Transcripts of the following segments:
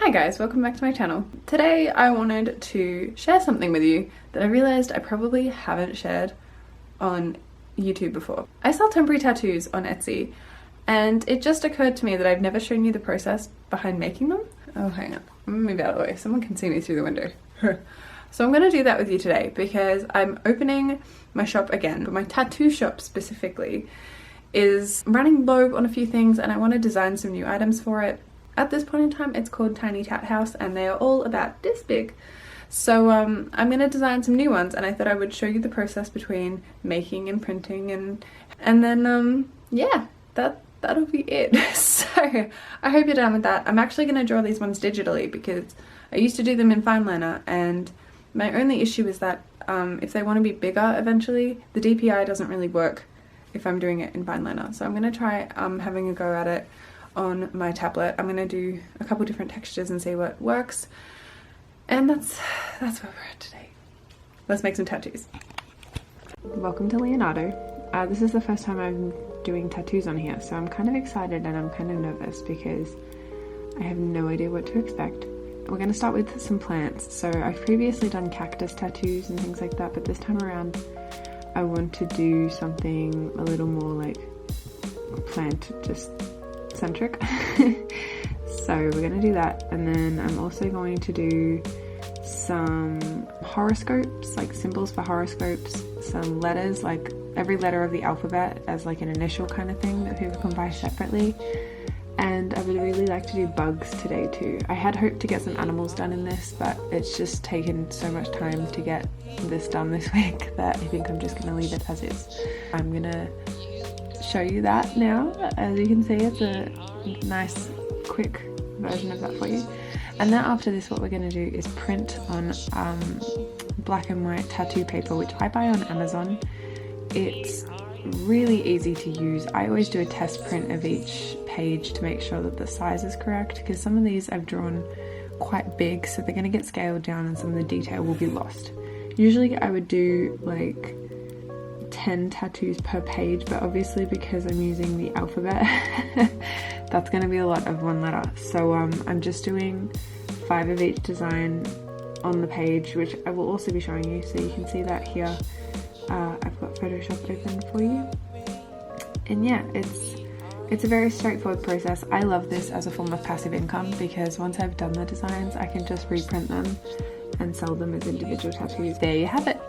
Hi guys, welcome back to my channel. Today I wanted to share something with you that I realized I probably haven't shared on YouTube before. I sell temporary tattoos on Etsy and it just occurred to me that I've never shown you the process behind making them. Oh, hang on. I'm gonna move out of the way. Someone can see me through the window. So I'm gonna do that with you today because I'm opening my shop again, but my tattoo shop specifically is running low on a few things and I want to design some new items for it. At this point in time, it's called Tiny Tatt House and they are all about this big. So I'm going to design some new ones and I thought I would show you the process between making and printing and then yeah, that'll be it. So I hope you're done with that. I'm actually going to draw these ones digitally because I used to do them in fine liner, and my only issue is that if they want to be bigger eventually, the DPI doesn't really work if I'm doing it in fine liner. So I'm going to try having a go at it on my tablet. I'm going to do a couple different textures and see what works, and that's where we're at today. Let's make some tattoos. Welcome to Leonardo. This is the first time I'm doing tattoos on here, so I'm kind of excited and I'm kind of nervous because I have no idea what to expect. We're going to start with some plants. So I've previously done cactus tattoos and things like that, but this time around I want to do something a little more like plant just centric. So we're going to do that, and then I'm also going to do some horoscopes, like symbols for horoscopes, some letters, like every letter of the alphabet as like an initial kind of thing that people can buy separately. And I would really like to do bugs today too. I had hoped to get some animals done in this, but it's just taken so much time to get this done this week that I think I'm just going to leave it as is. I'm going to show you that now. As you can see, it's a nice quick version of that for you. And then after this, what we're going to do is print on black and white tattoo paper, which I buy on Amazon. It's really easy to use. I always do a test print of each page to make sure that the size is correct, because some of these I've drawn quite big, so they're going to get scaled down and some of the detail will be lost. Usually I would do like 10 tattoos per page, but obviously because I'm using the alphabet that's going to be a lot of one letter, so I'm just doing 5 of each design on the page, which I will also be showing you, so you can see that here. I've got Photoshop open for you, and yeah, it's a very straightforward process. I love this as a form of passive income because once I've done the designs I can just reprint them and sell them as individual tattoos. There you have it.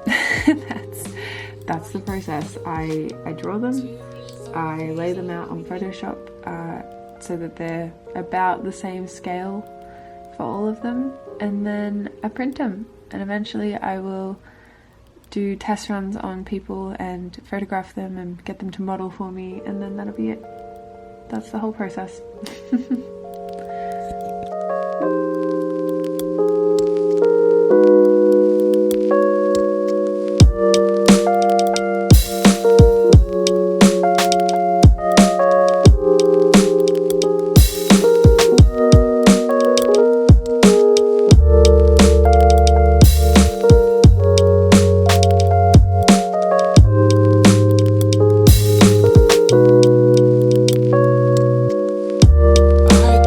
That's the process. I draw them, I lay them out on Photoshop so that they're about the same scale for all of them, and then I print them, and eventually I will do test runs on people and photograph them and get them to model for me, and then that'll be it. That's the whole process. I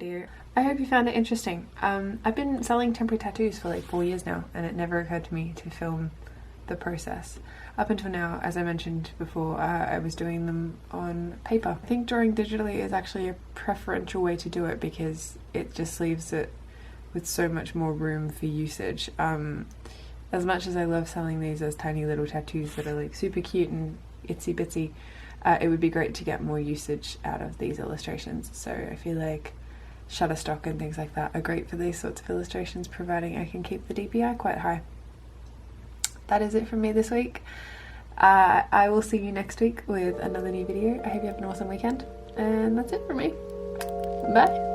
video. I hope you found it interesting. I've been selling temporary tattoos for like 4 years now, and it never occurred to me to film the process. Up until now, as I mentioned before, I was doing them on paper. I think drawing digitally is actually a preferential way to do it because it just leaves it with so much more room for usage. As much as I love selling these as tiny little tattoos that are like super cute and itsy bitsy, it would be great to get more usage out of these illustrations. So I feel like Shutterstock and things like that are great for these sorts of illustrations, providing I can keep the DPI quite high. That is it from me this week. I will see you next week with another new video. I hope you have an awesome weekend, and that's it from me. Bye!